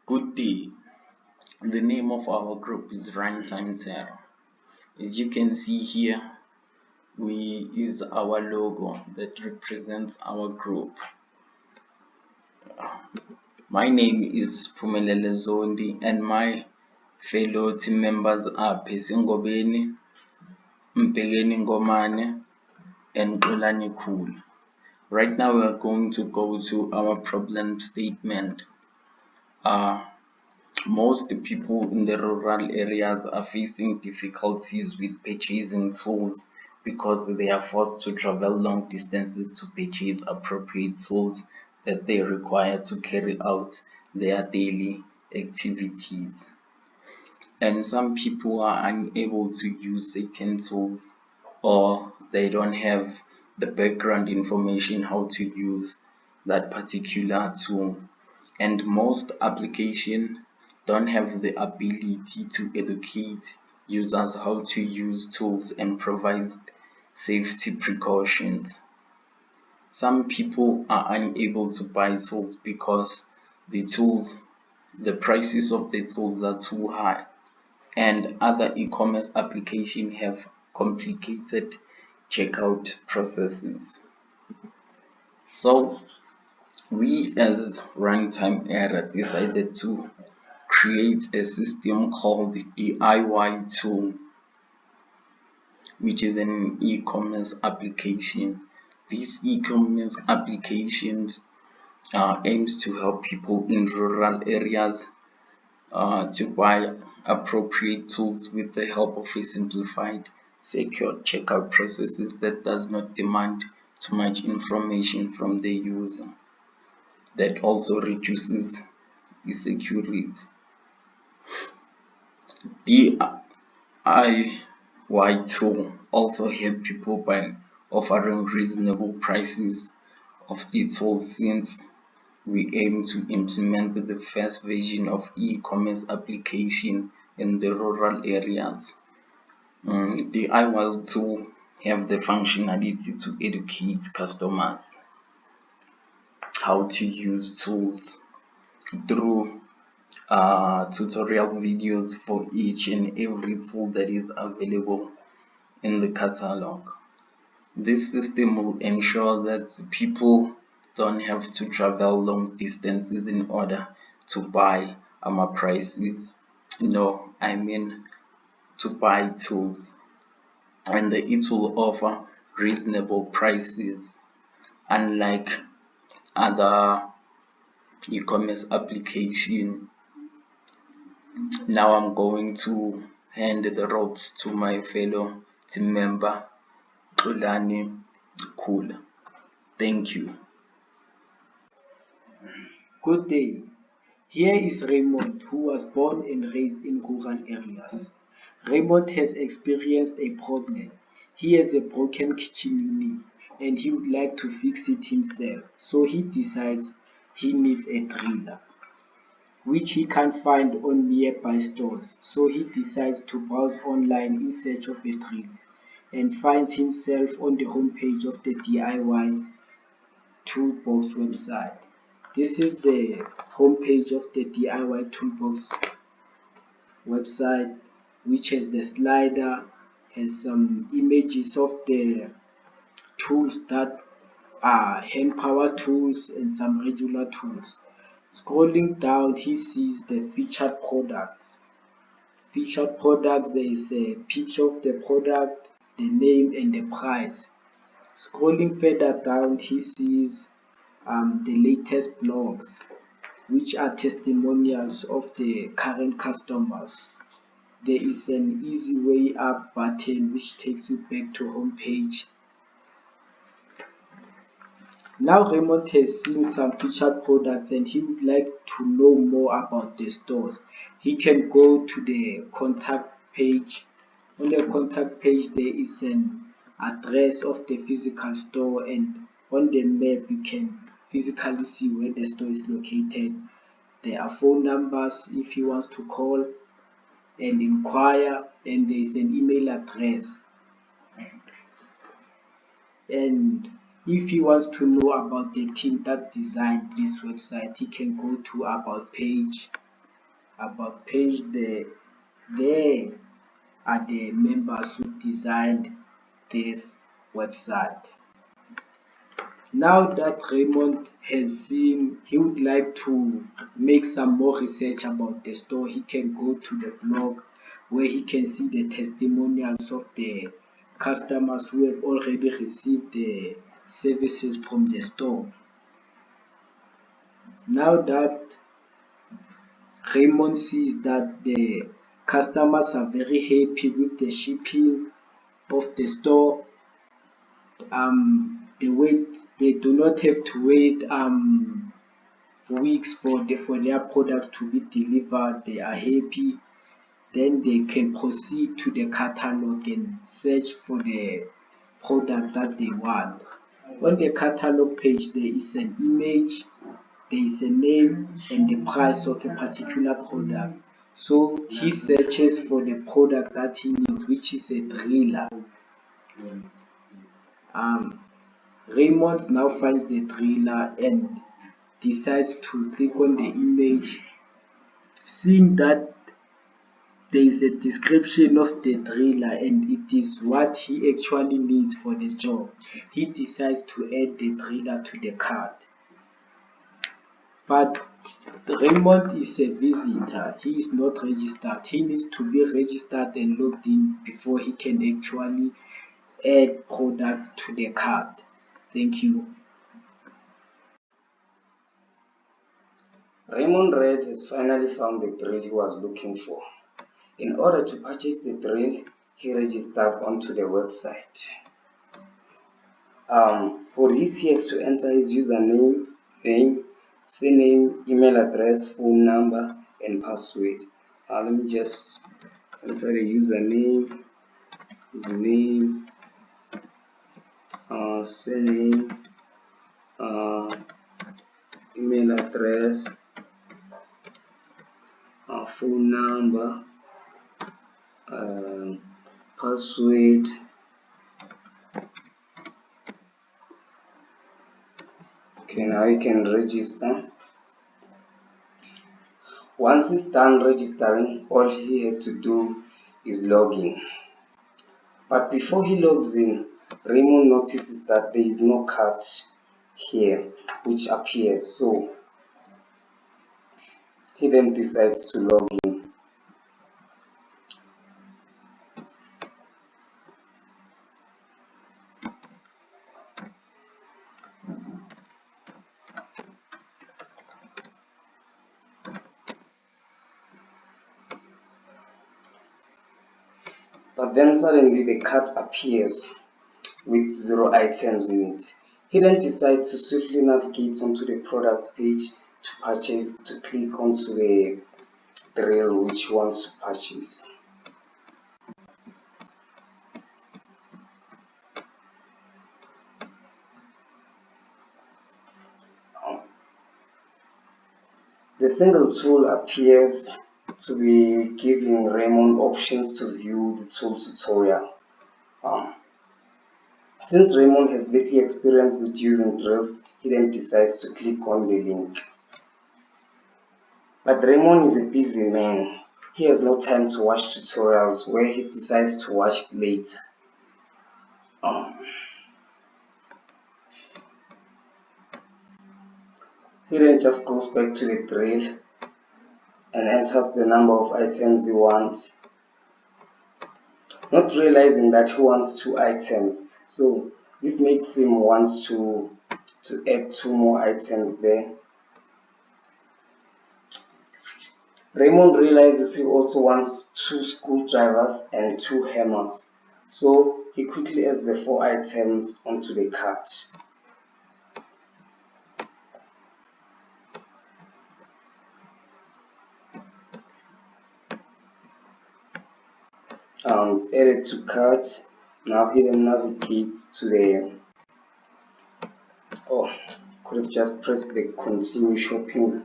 Good day. The name of our group is Runtime Terror. As you can see here, we is our logo that represents our group. My name is Phumelele Zondi and my fellow team members are Phesingobeni, Mpekeni Ngomane, and Xolani Khula. Right now we are going to go to our problem statement. Most people in the rural areas are facing difficulties with purchasing tools because they are forced to travel long distances to purchase appropriate tools that they require to carry out their daily activities. And some people are unable to use certain tools, or they don't have the background information how to use that particular tool. And most applications don't have the ability to educate users how to use tools and provide safety precautions. Some people are unable to buy tools because the prices of the tools are too high, and other e-commerce applications have complicated checkout processes. So we as Runtime Era decided to create a system called the DIY tool, which is an e-commerce application. These e-commerce applications aims to help people in rural areas to buy appropriate tools with the help of a simplified, secure checkout processes that does not demand too much information from the user. That also reduces the security. DIY tool also help people by offering reasonable prices of the tools, since we aim to implement the first version of e-commerce application in the rural areas. DIY tool have the functionality to educate customers how to use tools through tutorial videos for each and every tool that is available in the catalog. This system will ensure that people don't have to travel long distances in order to buy to buy tools, and it will offer reasonable prices unlike other e-commerce application. Now I'm going to hand the ropes to my fellow team member Xolani Khula. Thank you. Good day. Here is Raymond, who was born and raised in rural areas. Raymond has experienced a problem. He has a broken kitchen unit and he would like to fix it himself. So he decides he needs a driller, which he can't find on nearby stores. So he decides to browse online in search of a drill and finds himself on the homepage of the DIY Toolbox website. This is the homepage of the DIY Toolbox website, which has the slider, has some images of the tools that are hand power tools and some regular tools. Scrolling down, he sees the featured products. Featured products, there is a picture of the product, the name, and the price. Scrolling further down, he sees the latest blogs, which are testimonials of the current customers. There is an easy way up button which takes you back to homepage. Now Raymond has seen some featured products and he would like to know more about the stores. He can go to the contact page. On the contact page there is an address of the physical store, and on the map you can physically see where the store is located. There are phone numbers if he wants to call and inquire, and there is an email address. And if he wants to know about the team that designed this website, he can go to about page about page. There are the members who designed this website. Now that Raymond has seen, he would like to make some more research about the store. He can go to the blog where he can see the testimonials of the customers who have already received the services from the store. Now that Raymond sees that the customers are very happy with the shipping of the store, they do not have to wait weeks for their products to be delivered. They are happy. Then they can proceed to the catalog and search for the product that they want. On the catalog page, there is an image, there is a name, and the price of a particular product. So he searches for the product that he needs, which is a driller. Raymond now finds the driller and decides to click on the image. Seeing that there is a description of the driller and it is what he actually needs for the job, he decides to add the driller to the cart. But Raymond is a visitor, he is not registered. He needs to be registered and logged in before he can actually add products to the cart. Thank you. Raymond Red has finally found the drill he was looking for. In order to purchase the drill, he registered onto the website. For this, he has to enter his username, name, surname, email address, phone number, and password. Let me just enter the username, name, surname, email address, phone number, password. Okay, now you can register. Once he's done registering, all he has to do is log in. But before he logs in, Raymond notices that there is no card here which appears, so he then decides to log in. But then suddenly the cart appears with 0 items in it. He then decides to swiftly navigate onto the product page to purchase, to click onto the drill which he wants to purchase. The single tool appears to be giving Raymond options to view the tool tutorial. Since Raymond has little experience with using drills, he then decides to click on the link. But Raymond is a busy man. He has no time to watch tutorials, where he decides to watch it later. He then just goes back to the drill and enters the number of items he wants, not realizing that he wants 2 items. So this makes him want to add 2 more items there. Raymond realizes he also wants 2 screwdrivers and 2 hammers. So he quickly adds the 4 items onto the cart. It's added to cart. Now he then navigates to the could have just pressed the continue shopping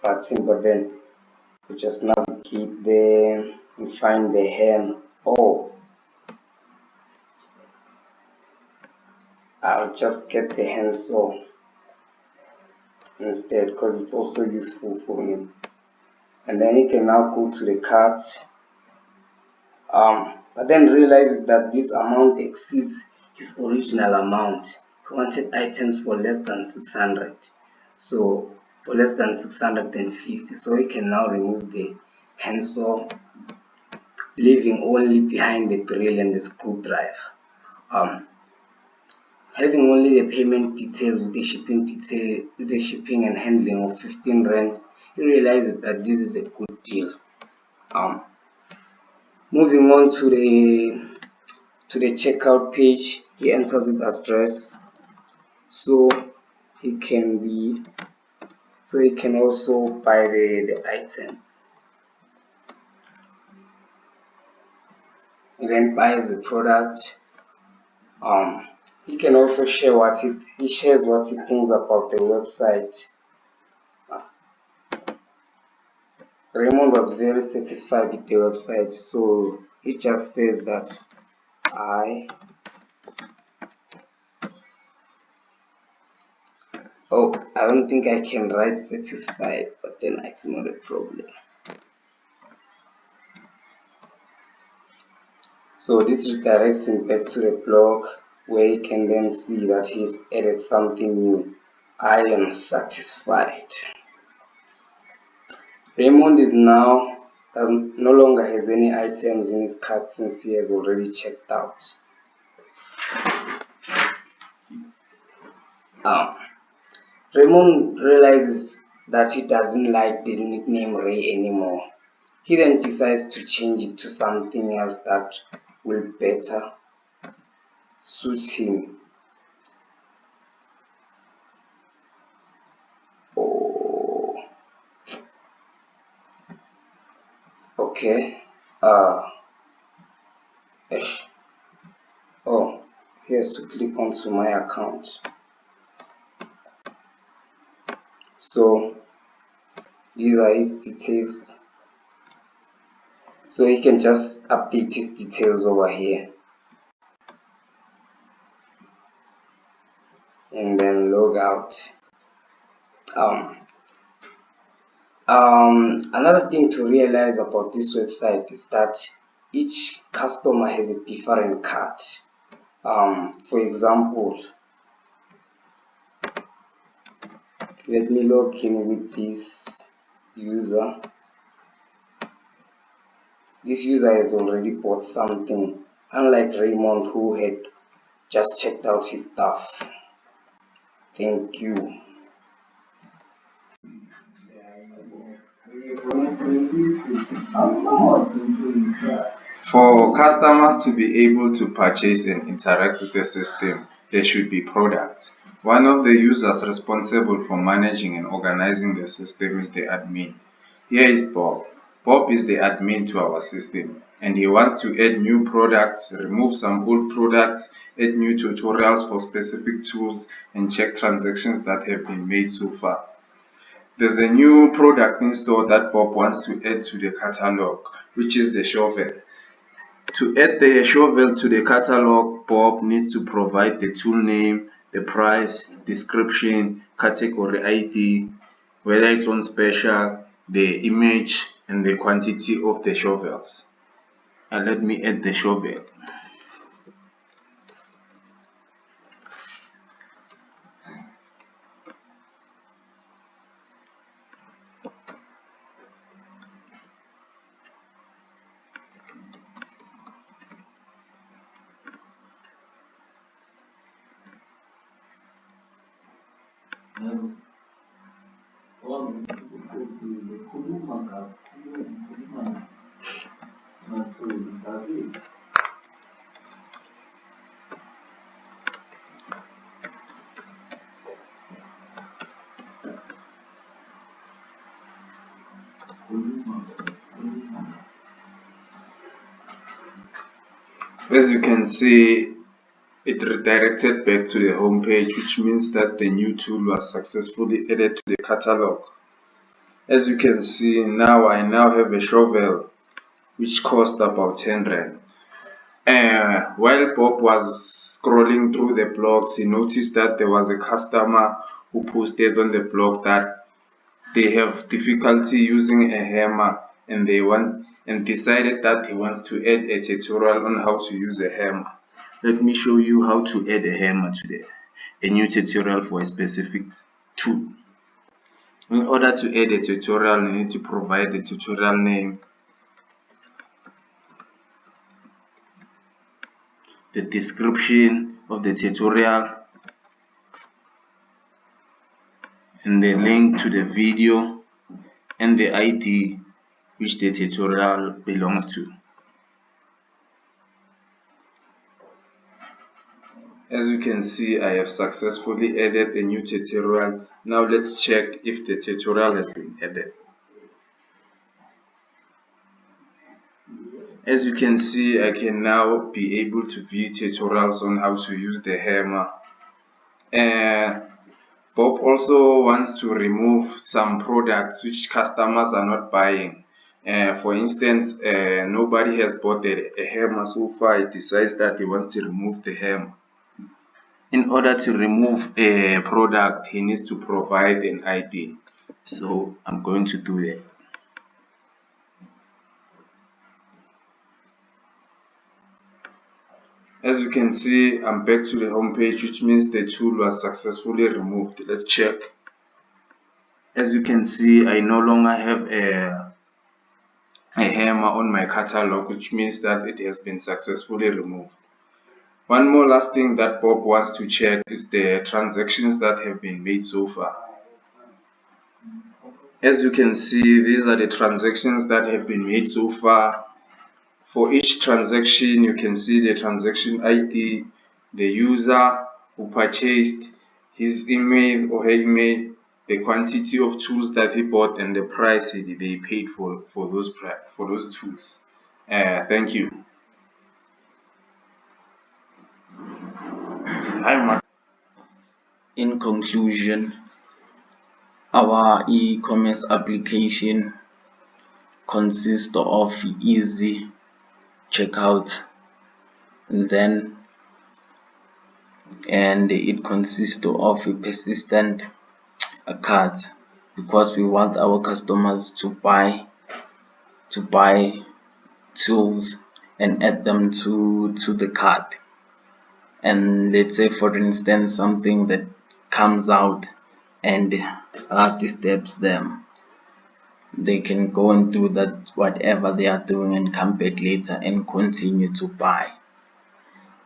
button, but then we just navigate there and find the ham. I'll just get the handsaw instead because it's also useful for him. and then he can now go to the cart, but then realizes that this amount exceeds his original amount. He wanted items for less than 600, so for less than 650, so he can now remove the handsaw, leaving only behind the drill and the screwdriver. um Having only the payment details with the shipping and handling of 15 rand, he realizes that this is a good deal. um Moving on to the checkout page, he enters his address, so he can be so he can also buy the item. He then buys the product. He can also share he shares what he thinks about the website. Raymond was very satisfied with the website, so he just says that I I don't think I can write satisfied, but then it's not a problem. So this redirects him back to the blog, where he can then see that he's added something new. I am satisfied. Raymond is now no longer has any items in his cart since he has already checked out. Raymond realizes that he doesn't like the nickname Ray anymore. He then decides to change it to something else that will better suit him. Oh, okay. Oh, he has to click onto my account. So these are his details. So he can just update his details over here and then log out. Another thing to realize about this website is that each customer has a different card. For example, let me log in with this user. This user has already bought something, unlike Raymond, who had just checked out his stuff. Thank you. For customers to be able to purchase and interact with the system, there should be products. One of the users responsible for managing and organizing the system is the admin. Here is Bob. Bob is the admin to our system, and he wants to add new products, remove some old products, add new tutorials for specific tools, and check transactions that have been made so far. There's a new product in store that Bob wants to add to the catalog, which is the shovel. To add the shovel to the catalog, Bob needs to provide the tool name, the price, description, category ID, whether it's on special, the image, and the quantity of the shovels. And let me add the shovel. As you can see, it redirected back to the home page, which means that the new tool was successfully added to the catalog. As you can see, now I have a shovel which cost about 10 rand. While Bob was scrolling through the blogs, he noticed that there was a customer who posted on the blog that they have difficulty using a hammer and decided that he wants to add a tutorial on how to use a hammer. Let me show you how to add a hammer today, a new tutorial for a specific tool. In order to add a tutorial, you need to provide the tutorial name, the description of the tutorial, and the link to the video and the ID which the tutorial belongs to. As you can see, I have successfully added a new tutorial. Now let's check if the tutorial has been added. As you can see, I can now be able to view tutorials on how to use the hammer. Bob also wants to remove some products which customers are not buying. For instance, nobody has bought a hammer so far. He decides that he wants to remove the hammer. In order to remove a product, he needs to provide an ID. So I'm going to do that. As you can see, I'm back to the home page, which means the tool was successfully removed. Let's check. As you can see, I no longer have a hammer on my catalog, which means that it has been successfully removed. One more last thing that Bob wants to check is the transactions that have been made so far. As you can see, these are the transactions that have been made so far. For each transaction, you can see the transaction ID, the user who purchased, his email or her email, the quantity of tools that he bought, and the price they paid for those tools. Thank you. In conclusion, our e-commerce application consists of easy checkout, and it consists of a persistent cart, because we want our customers to buy tools and add them to the cart. And let's say, for instance, something that comes out and disturbs them, they can go and do that whatever they are doing and come back later and continue to buy.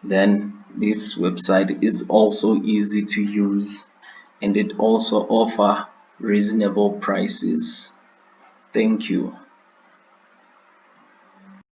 Then this website is also easy to use, and it also offers reasonable prices. Thank you.